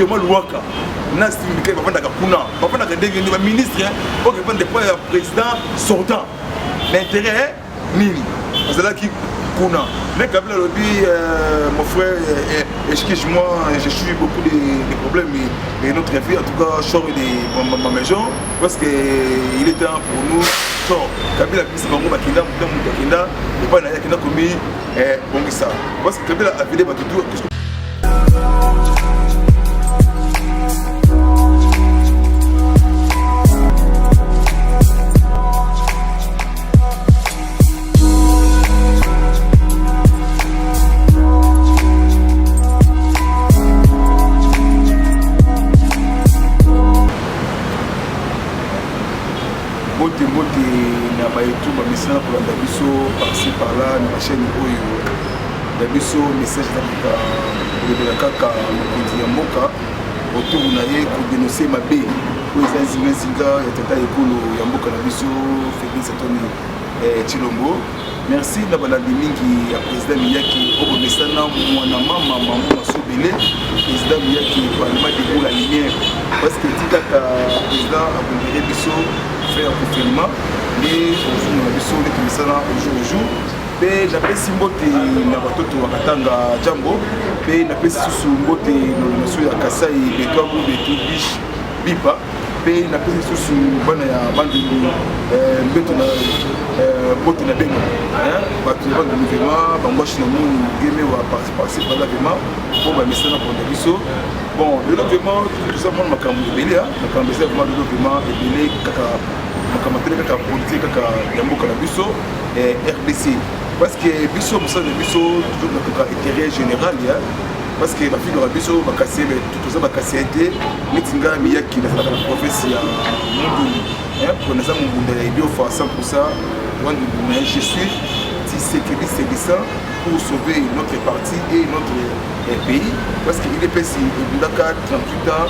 directement Louaka. On a estimé qu'il va vendre un ministre, pour qu'il vende un président sortant. L'intérêt, Nini. C'est là qui Kuna. Mais Kabila Lobby, mon frère, excuse-moi, je suis beaucoup de problèmes et notre vie, en tout cas, sort de ma maison, parce qu'il est temps pour nous. Kabila c'est Bango Makinda, Makinda, et pas Naya commis Bongisa. Parce que Kabila a vidé Batutou. Pour la Dabiso, par-ci par-là, dans la chaîne Oyo, Dabiso, message d'Africa, de la Kaka, de Moka, autour pour dénoncer ma baie. Pour les Zinga, Tata Ekolo, Yamboka Dabiso, Félix Atoni, Chilombo. Merci d'avoir dit à président Miyaki, au Messana, Mouanama, Maman Sobele, président Miyaki, Parlement de la lumière. Parce que Tita, président, a voulu Biso, faire un confinement. Et au jour et j'apprécie mbote na batoto wakatanga jambo et n'apprécie sous mbote na so ya Kasai betwa bu betu biche bipa et n'apprécie sous bana ya bandi mbeto na mbote na bengo bato ya bandi mouvement bamboshi na mu game wa participer par l'événement pour ba messana pour des biso bon le développement tout ça pour makambo belé makambo c'est vraiment le développement et belé kaka makambo kaka politique kaka yamboka na biso RDC parce que biso musa de biso toujours na intérêt général ya parce que la fille de biso ba casser tout ça ba casser été mitinga miyaki na la province ya mundu pour nous munda ya bio fa 100% mais je suis sécurité pour sauver notre parti et notre pays parce qu'il est passé il a 38 ans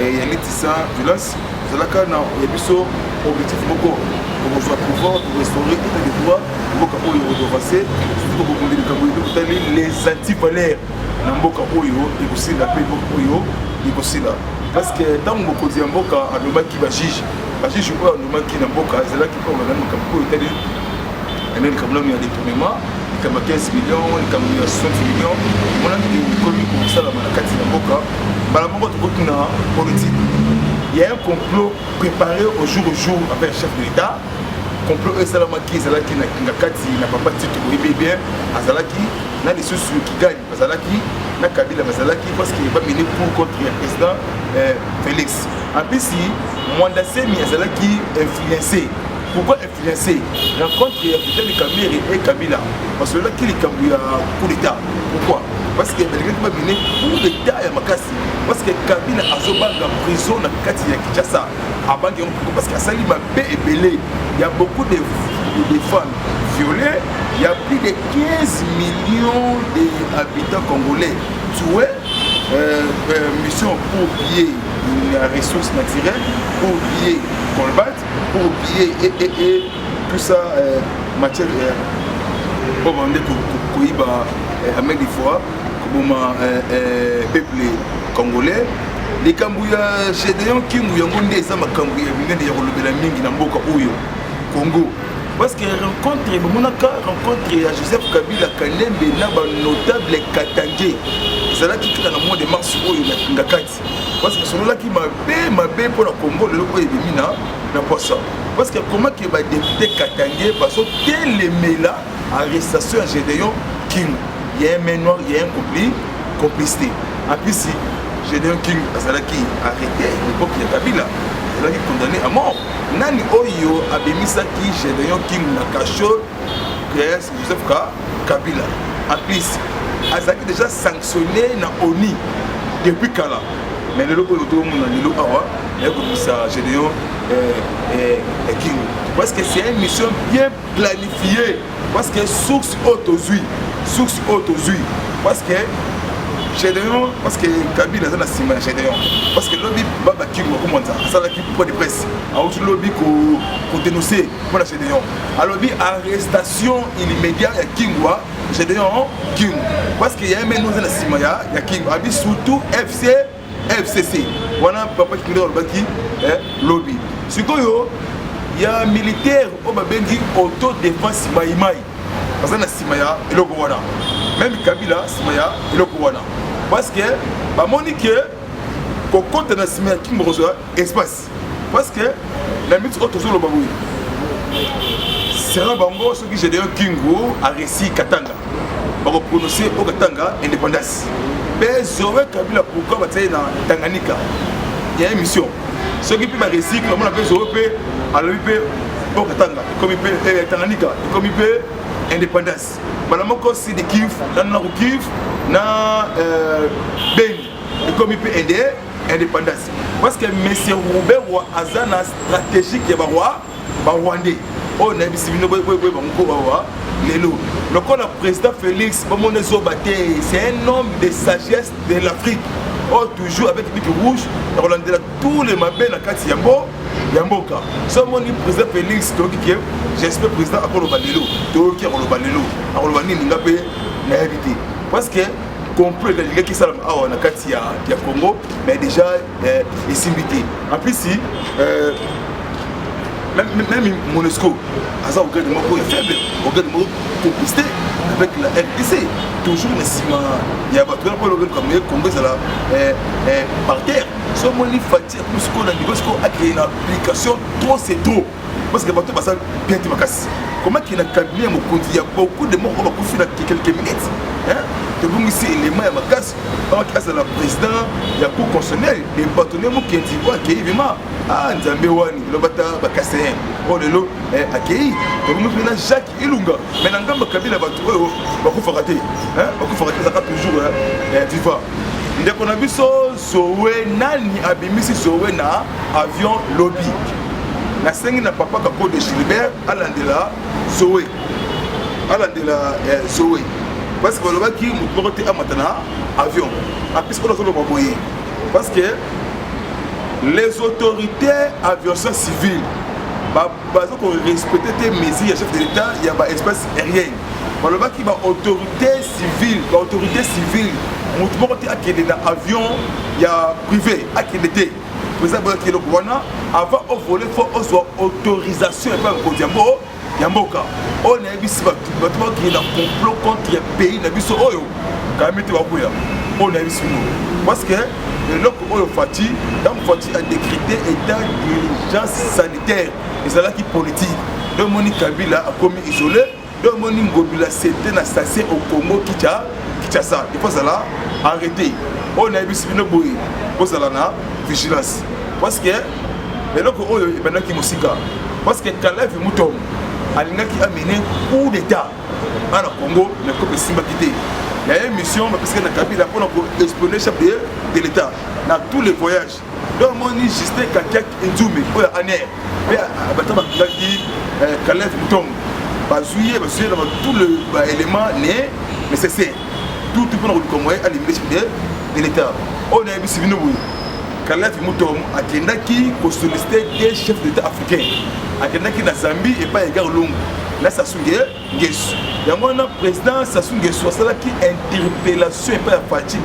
et il y a violence c'est là qu'on a biso objectif beaucoup pour pouvoir pour restaurer l'état de droit pour passer les anti-valeurs dans mboka oyo et aussi la paix oyo et aussi là parce que dans beaucoup de mboka a le qui va juge quoi le qui na mboka c'est là qui peut on a mboka état et même comme là il y a des tournements comme 15 millions comme 60 millions on a des commis comme ça la malakati na mboka bala mboka to na politique il y a un complot préparé au jour avec le chef de l'État complot et salamaki zalaki na kingakati na papa titu bien azalaki na les sous qui gagnent azalaki na Kabila azalaki parce qu'il va mener pour contre le président Félix en plus si Mwandasemi azalaki influencé. Pourquoi influencer? Rencontre Fidel Kamere et Kabila. Parce que là, qui est Kabila coup d'État? Pourquoi? Parce que quelqu'un qui va mener coup d'État à Makassi. Parce que Kabila a Zobang en prison dans Kati ya Kinshasa. Parce qu'à Sali Mabé et Belé, il y a beaucoup de femmes violées. Il y a plus de 15 millions d'habitants congolais tués. Mission pour piller la ressource naturelle, pour piller combattre, pour piller et tout ça matière pour demander que Koïba amène des fois comme peuple congolais les Kambouya chez des gens qui nous ont dit ça ma Kambouya bien des relevés la mingi na mboka oyo Congo parce que rencontre à Joseph Kabila Kanembe na ba notable Katangé c'est là qui crée le mois de mars oyo na Ngakati parce que c'est là qui m'a pour la Congo le loco et mina na poisson parce que comment que ba député Katangé parce que dès les méla arrestation à Gédéon King il y a un main noir il y a un complicité en plus si Gédéon King c'est là qui arrêté à l'époque de Kabila c'est là qui condamné à mort nani oyo abemisaki Gédéon King na kacho Joseph Kabila en plus azaki déjà sanctionné na ONU depuis Kala mais le loco autour mon nilo awa et comme ça Gédéon King parce que c'est une mission bien planifiée parce que source autozui parce que Gédéon parce que Kabila a sima Gédéon parce que lobby baba King comment ça la qui pour des presse a autre lobby pour dénoncer pour la Gédéon a lobby arrestation immédiate à Kingwa Gédéon King parce qu'il y a un menou dans la sima ya King abi surtout FC FCC wana papa qui le baki lobby sikoyo ya militaire o babengi autodéfense maimai parce na simaya eloko wana même Kabila simaya eloko wana parce que ba monique kokota na simaya kimbozo espace parce que la mythe autre sur le baboui sera bango ce qui j'ai un kingo a réussi Katanga pour prononcer au Katanga indépendance mais Zoé Kabila pourquoi va na Tanganyika il y a une mission ce qui peut réussir comme on appelle Zoé à l'UP au Katanga comme il peut Tanganyika comme il peut indépendance malama ko si de Kiev na Kiev na Beni comme il peut aider indépendance parce que monsieur Robert wa azana stratégique ya ba Rwandais on a bisi bino boy bango ba lelo le président Félix Bamonezo Baté c'est un homme de sagesse de l'Afrique oh toujours avec les rouge Roland tous les mabé na kati yamboka so moni président Félix Tokike j'espère président akolo balelo Tokike akolo balelo akolo nini ngabe na éviter parce que comprendre les gars qui sont à na kati ya Congo mais déjà ici en plus si même Monusco asa au grade moko est faible au grade moko complicité avec la RDC toujours le ciment il y a pas trop pour le comme Congo ça là par terre so moni fatigue plus qu'on a niveau qu'on a créé une application trop c'est trop parce que bateau ça bien tu makas comment qu'il a cabinet mon compte il y a beaucoup de morts on va confier dans quelques minutes hein de vous ici les mains makas avant qu'il la président il y a pour constitutionnel des bâtonnets mo qui dit quoi qui évidemment ah Nzambe wani le bata bakasé oh le lo accueilli donc nous prenons Jacques Ilunga mais n'angamba Kabila batu bako faraté hein bako faraté ça toujours vivant ndeko na biso Zoé nani abimisi Zoé na avion lobby na sengi na papa kako de Gilbert alandela Zoé Zoé parce que le mec qui nous porte à maintenant avion à plus qu'on a solo baboyer parce que les autorités aviation civile bah qu'on respecter tes mesures chef de l'État il y a pas espace aérien le mec qui va autorité civile nous porte à qu'il dans avion il y a privé à qu'il était président qui le gouvernement avant au voler faut avoir autorisation et pas Kodiambo Yamboka on a vu si bâtiment qui est en complot contre le pays na biso oyo quand même tu vas bouya on a vu si nous parce que le loc oyo fati dans fati a décrété état d'urgence sanitaire et c'est là qui politique de Moni Kabila a commis isolé de Moni Ngobila c'était na station au Congo Kinshasa il faut ça là arrêter on a vu si nous bouya pour ça là na vigilance parce que le loc oyo maintenant qui musika parce que Kalef Moutom Alinga qui a mené coup d'état à la Congo, mais comme Simba quitté. Il y a une mission parce que Kabila pour espionner chef de l'État dans tous les voyages. Donc moi ni Justin Kakak Nzoume pour année. Mais Batama qui Kalef Moutom bazouiller dans tout le élément nécessaire. Tout pour nous comme à l'image de l'État. On a vu Sivino Kalef Moutom a qui sollicité des chefs d'État africains. Akendaki na Zambie et pas égard longue. Là Sassou Nguesso. Il y a un président Sassou Nguesso ça là qui interpellation et pas Fati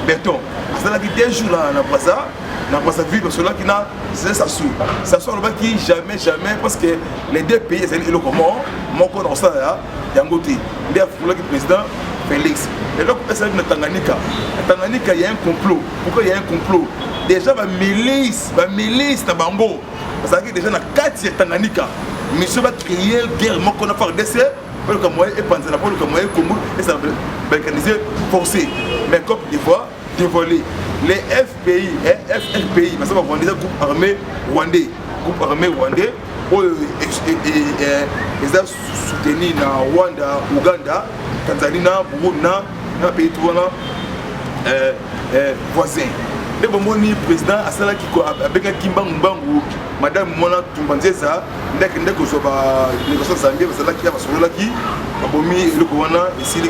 Béton. Ça là qui des jours là na pas vie parce que là qui na c'est Sassou là qui jamais parce que les deux pays c'est le comment mon corps dans ça là yangoté. Il y a là qui président Félix. Et là c'est na Tanganyika. Tanganyika il y a un complot. Pourquoi il y a un complot? Déjà la milice na Bambo. Parce que déjà dans 4 Tanganyika, monsieur va créer une guerre qu'on a fait d'essai pour que moi et Panzana pour que moi et Congo et ça va balkaniser forcé. Mais comme des fois dévoilé les FPI et FRPI, mais ça va vendre des groupes armés rwandais, ils ont soutenu na Rwanda, Ouganda, Tanzanie, Burundi, na pays tout voisins. Le bomoni président asala qui avec Kimbangu madame Mona Tumbanzeza ndeko so ba négociation Zambie basala qui basolola qui bomi le kowana ici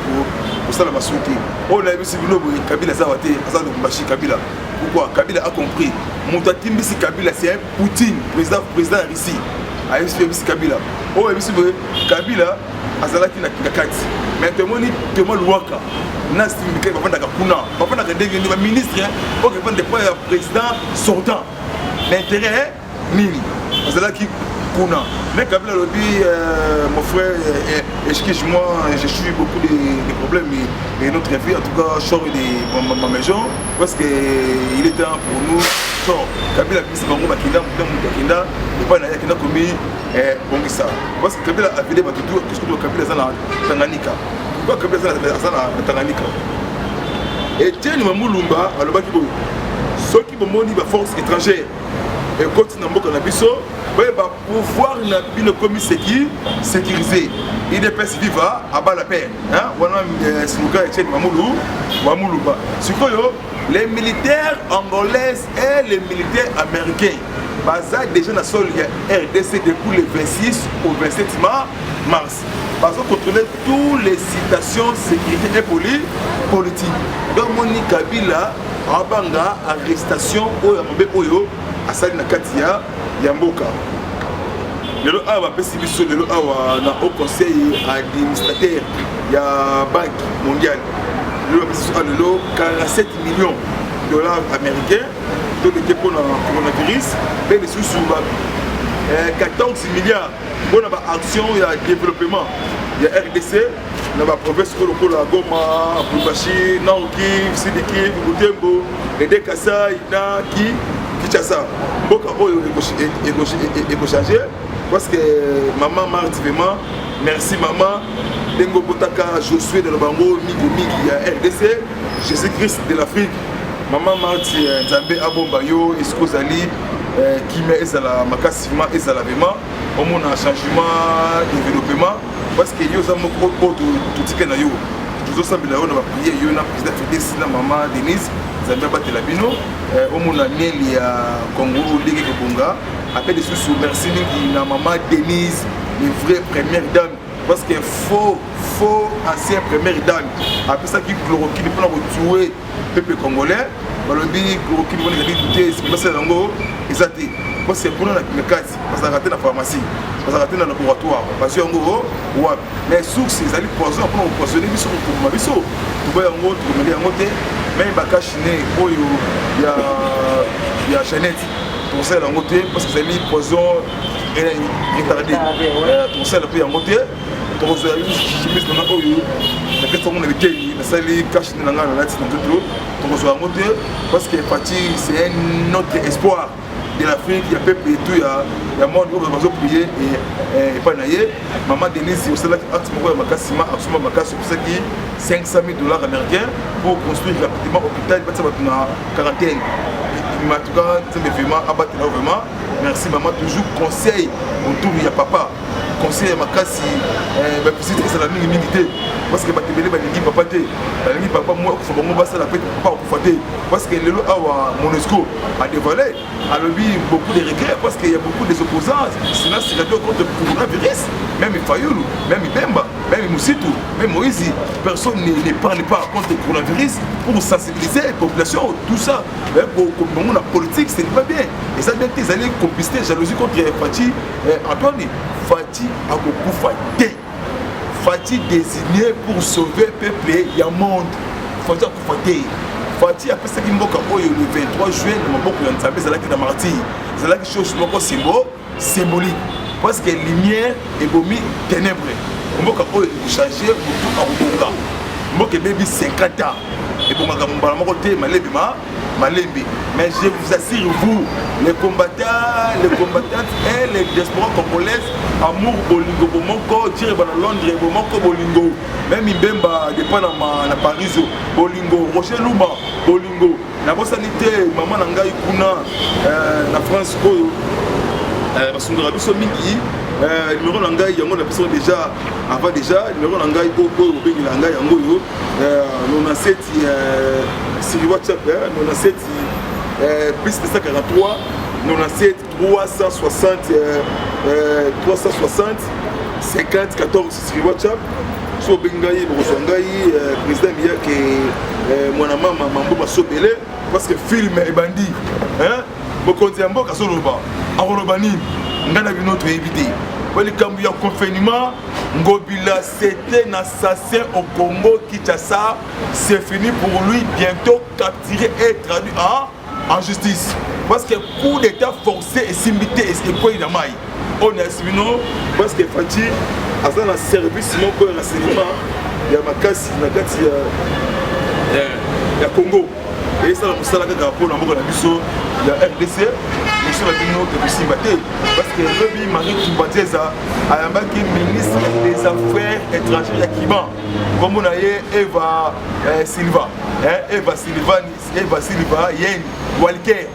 pour ça la basouti on a vu Sibino Kabila Zawate asala Kumbashi Kabila pourquoi Kabila a compris Moutatimbi si Kabila c'est un Poutine président ici ayebisi Kabila oyo ayebisi boye Kabila azalaki na kati mais tomoni lwaka na simike bavandaka kuna bavandaka ndenge nini baministre oyo bavanda depuis ya président sortant l'intérêt nini azalaki kuna mais Kabila lobi mon frère excuse-moi je suis beaucoup de problèmes et notre vie en tout cas sort de ma maison parce que il est temps pour nous sort Kabila bisi bango bakinda mutakenda et pas na yakina komi bongisa parce que Kabila a vidé batutu qu'est-ce que Kabila za na Tanganyika pourquoi Kabila za na Tanganyika et Tieni Mamulumba alobaki bo ceux qui bomoni ba force étrangère et continue mboka na biso ba pouvoir na bino komi sécurisé IDPS viva aba la paix hein wana sinuka Tieni Mamulumba sikoyo les militaires angolais et les militaires américains basés déjà dans le sol RDC depuis le 26 au 27 mars. Ils ont contrôlé toutes les citations sécurité et politique. Donc, Moni Kabila, Abanga, arrestation, Oyambe Oyo, Asali Nakatia, Yamboka. Le Awa Pessibiso, le Awa na au conseil administrateur, il y a Banque mondiale. Le Awa 47 millions de dollars américains. Donc, il y a un coronavirus, mais les sous 14 milliards pour l'action et le développement. Il y a RDC, dans la province de Goma, Boubachi, Naoki, Sidiki, Boutembo, les Dekasa, Inaki, Kinshasa. Beaucoup de changer parce que maman m'a vraiment merci maman. Dengo Botaka, Josué de Lobango, Migi, il y a RDC, Jésus-Christ de l'Afrique. Maman Marti Nzambe Abombayo, Eskozali, Kimé Ezala, Makasima Ezala Vema, au moins un changement, développement, parce que yo avons beaucoup de tout na yo. Nous avons samedi là on va prier yo na président Félix na maman Denise Nzambe Batelabino, au moins Nelly à Congo Ligue Konga, après des sous merci na maman Denise, les vraies premières dames. Parce qu'il faut ancien première dame. Après ça, qui chloroquine pour tuer le peuple congolais. Le chloroquine pour les douter, c'est parce que c'est ça. Parce que pour nous, on a parce qu'on a raté la pharmacie, parce qu'on a raté le laboratoire. Parce que les sources, ils allaient poison, pour nous poisonner, ils sont pour ma vie. Tu vois, en gros, tu me dis en gros, même il y a cachiné, il y a Jeannette. Pour ça, parce que c'est poison retardé. Pour ça, il y a monté. Pour ça, il y a parce que c'est un autre espoir de l'Afrique, il y a peuple et tout, il y a monde qui va prier et pas naïe. Maman Denise, c'est aussi là qui a pour ça qui 500 000 $ américains pour construire rapidement l'hôpital, il va être en quarantaine. En tout cas, c'est vraiment abattre là vraiment. Merci maman, toujours conseil autour il y a papa. Conseil à ma casse, c'est la milité. Parce que Batibélé Balingi papa té. Balingi papa moi, il faut que je la paix papa pour fater. Parce que le Monesco a dévoilé, a levé beaucoup de regrets parce qu'il y a beaucoup d'opposants. Sinon, c'est contre le coronavirus. Même Fayoulou, même Bemba, même Moussitou, même Moïse. Personne ne parle pas contre le coronavirus pour sensibiliser la population. Tout ça, comme la politique, ce n'est pas bien. Et ça, des années complicité, jalousie contre Fati Antoine. Fati a beaucoup faté. Fati désigné pour sauver le peuple, il y a un monde. Fati a beaucoup faté. Fati a fait ça le 23 juin, dans la martyr. C'est là que chose symbolique. Parce que la lumière est bombée ténèbres. On va changer beaucoup à Ruboka. On va baby 50 ans. Et pour mais je vous assure, vous, les combattants et les diasporas congolaises, amour bolingo, bomoko, tire à Londres, bomoko bolingo, même Ibemba, dépend à Paris, bolingo, Rocher Lumba, bolingo, la bonne sanité, maman Nangaï Kuna, la France, Basundra Bisso Miki, numéro Nangaï, Yango, la personne déjà, avant déjà, numéro Nangaï, Boko, Bengi Nangaï, Yango, nous avons 7 sur WhatsApp, nous avons 7 plus de 143, 97 360 50 14 sur WhatsApp. So Bengaï, Boswangaï, président Mia que mon maman Mambo Masobele parce que film est bandit. Hein? Bokonzi Ambo Kasoloba, Arolobani, ngana binoto éviter les cambios de confinement, Ngobila c'était un assassin au Congo Kinshasa. C'est fini pour lui, bientôt capturé et traduit en justice. Parce que coup d'état forcé et simité et quoi il a maille. On est sinon parce que Fati a un service mon corps renseignement. Il y a ma casse, il y a Congo. Et ça pour ça la rapport dans mon abisso, il y a RDC. Parce que le Marie Kimbatieza a un ministre des Affaires étrangères à Kiban. Comme on a Eva Silva, Eva Silva, Yen, Walker,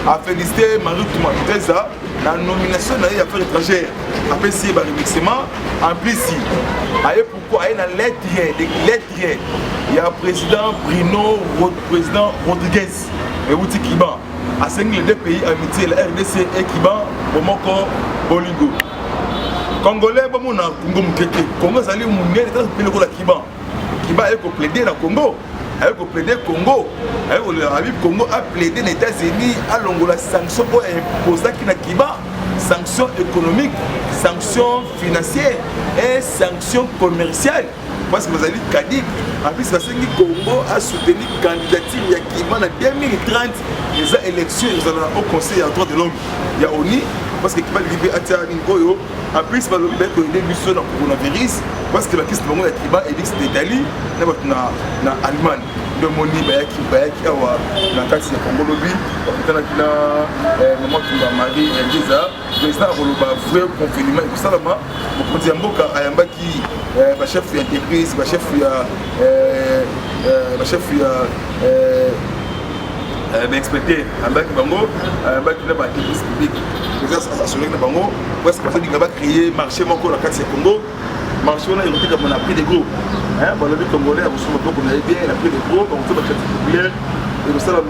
a félicité Marie Kimbatieza la nomination des Affaires étrangères. Après, si il y a un remixement, en plus, pourquoi il y a une lettre, il y a le président Bruno, président Rodriguez, et Outi Kiban. À 5 les deux pays amitié, la RDC et Kiban, Bomoko, Bolingo. Congolais, bon, on a Congo Mukeke. Congo, ça allait mouiller, c'est le Kiban. Kiban a plaidé dans Congo. Elle a plaidé Congo. Congo a plaidé les États-Unis à l'Angola sanctions pour imposer qui n'a Kiban. Sanctions économiques, sanctions financières et sanctions commerciales. Parce que vous allez Kadik, en plus, parce que le Congo a soutenu la candidature de Kiban en 2030. Les élections, ils ont au conseil en droit de l'homme. Il y a ONI, parce que Kiban libéré à Tianingoyo. En plus, il va le mettre une émission dans le coronavirus. Parce que la question de Kiban est dit que c'était l'Italie, dans l'Allemagne. De Moni, Bayaki, Awa, dans le cas de Congo Lobby, dans le moment où Marie Ndiza, le président a vrai confinement et tout ça. Pour dire Mboka, Ayambaki, chef d'entreprise, chef expecté, Ayambaki Bango, Ayambaki n'a pas d'entreprise publique. Les assurés de Bango, parce que nous avons créé marché Moko dans le cas de Congo. Marché, on a été comme on a pris des gros. Bon, le Congolais a reçu beaucoup, on avait bien, il a pris des gros, on fait la qualité populaire. Et nous sommes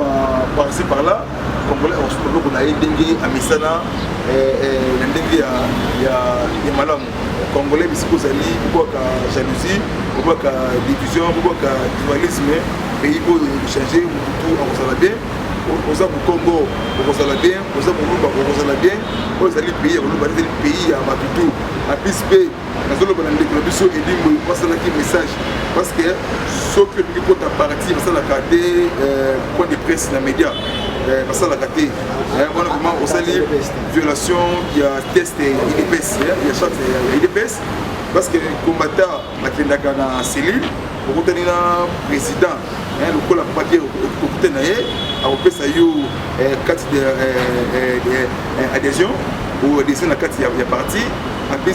passés par là. Le Congolais a reçu beaucoup, on a aidé à Messana, et à Malam. Le Congolais, c'est pour Ali, pourquoi jalousie, pourquoi division, pourquoi dualisme, pays pour changer, tout, on s'en va bien. Au Congo, on s'en va bien, au Congo, on s'en va bien, au pays, on va dire pays à Maputo, à Pispe. Parce que parce que ce que nous avons parti, c'est la carte point de presse dans les médias. C'est la carte. On a aussi violation, il y a test IDPS, il y a chaque IDPS. Parce que les combattants qui sont dans la cellule, on a un président, le col a papier au côté de la carte d'adhésion, ou adhésion à la carte il y a parti. Après,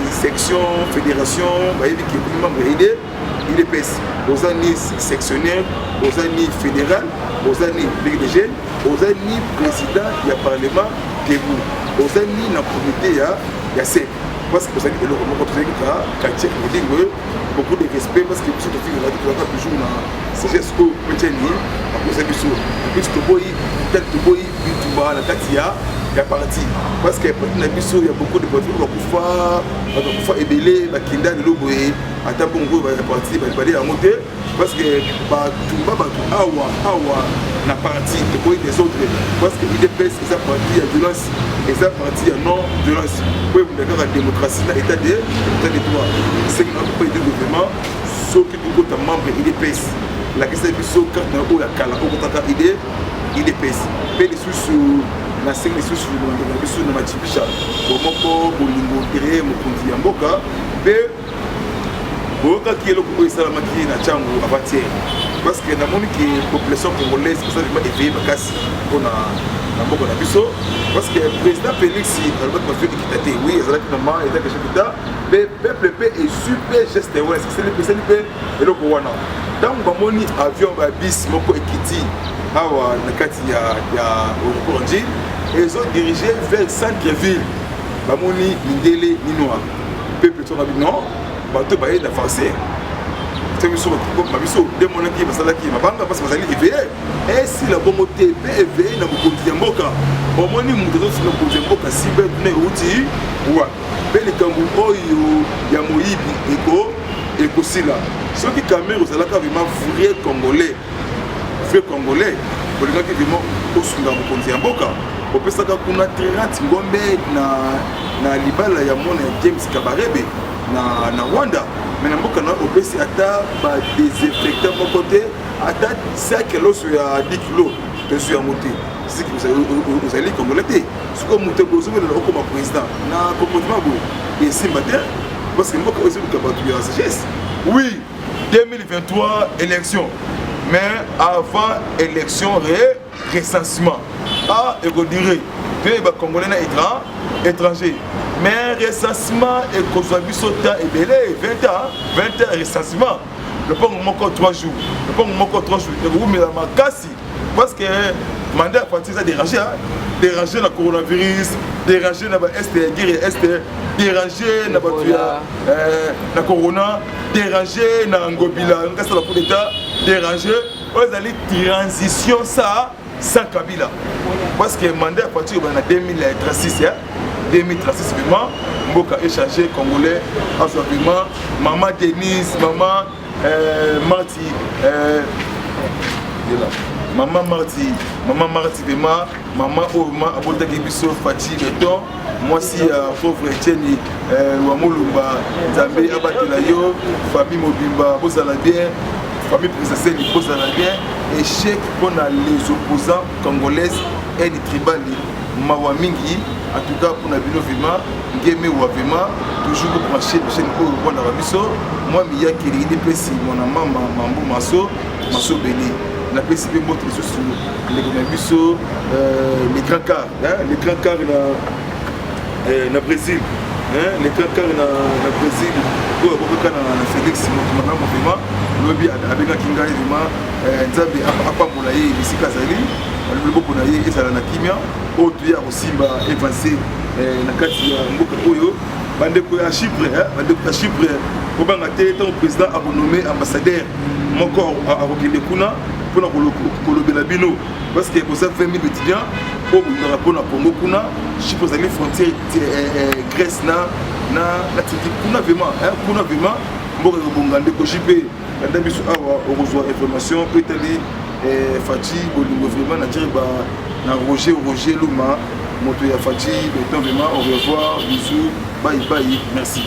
section, fédération, qui est membre de l'IDPS, aux années sectionnaires, aux années fédérales, aux années PDG, aux années président du Parlement, aux années dans le comité, il y a 7. Parce que vous savez que le quartier beaucoup de respect, parce que vous savez que toujours dans CGSO, après ça, il y a parti. Parce qu'il y a beaucoup de voitures qui sont ébélées, qui sont ébélées, parce que la partie des autres, parce que l'IDPS est parti à violence, et ça parti à non-violence. Pour la démocratie, l'état de droit. C'est que notre pays de gouvernement, ceux qui sont membres de l'IDPS, la question est que quand on a la IDPS, les sous na sengi sous na biso na matibisha bomoko bolingo tere mokonzi ya mboka pe boka kielo ko isalama ki na changu avatier parce que na moni ki population congolaise ça va éveiller bakasi pour na mboka na biso parce que président Félix Albert Mafioki kitate oui ezala ki na ma eta que chepita pe peuple pe et super geste ouais c'est le PCNP et le Rwanda donc ba moni avion ba bis moko ekiti awa na kati ya Okoronji et ils ont dirigé vers le centre-ville. Bamoni, Mindele, Ninoa. Peuple sont habillés, non, bateau baillé d'avancé. C'est une chose, des monarchies qui sont là, qui m'a parce que vous allez éveiller. Et si la bonne moté est éveillée dans le côté Mboka, au moins, nous devons sur le côté Mboka, si vous avez outil, ou à Pélikambo, Yamoïbi, et Kosila. Ceux qui caméra, vous allez vraiment vrai Congolais. Vrai Congolais. olingaki vraiment osunga mokonzi ya mboka opesaka kuna 30 ngombe na libala ya mwana ya James Kabarebe na Rwanda mais na mboka na opesi ata ba désinfectant moko te ata sac loso ya 10 kg peso ya moté c'est que vous allez congolais te siko moté bozo le okoma président na comportement bo et simba te parce que mboka aussi le kabatu ya sagesse oui 2023 élection mais avant élection recensement et qu'on dirait que les Congolais sont étrangers mais recensement et qu'on soit vu sautant et belé 20 ans recensement le pont encore 3 jours le pont encore 3 jours et vous mettez la casse parce que mandat parti ça déranger déranger le coronavirus déranger la est guerre est déranger la batuya la corona déranger na ngobila ngasa la coup d'état déranger vous allez transition ça sans Kabila parce que mandat parti en 2036 2036 vraiment Mboka échangé congolais absolument maman Denise maman Marti maman Marti vraiment maman Oma abotaki biso Fati Beton moi si pauvre Etienne Wamolumba Nzambe abatela yo famille Mobimba bozala bien famille présidentielle bozala bien échec pour les opposants congolais et les tribales Mawamingi en tout cas pour Nabino Vima Ngeme Wavima toujours branché la chaîne pour Rwanda Rabiso moi Mia Kiri DPC mon maman Mambo Maso Beni la PCB montre sur les Rabiso les grands cars na Brésil les grands cars na Brésil pour na Félix Motumana Vima lobi avec Kinga Vima Nzambe apambola ye bisika zali le boko na ye ezala na kimia o tu ya osimba avancé na kati ya mboka oyo bande ko ya Chypre ko banga te ton président a renommé ambassadeur moko a rokende kuna pour na kolobela bino parce que pour ça 20 000 étudiants au rapport na Congo kuna Chypre zali frontière Grèce na Turquie kuna vraiment mboka ko bongande ko Chypre ndambi biso awa o reçoit information etali Fati Bolingo vraiment na dire na Roger Luma moto ya Fati Beton vraiment au revoir bisous bye merci.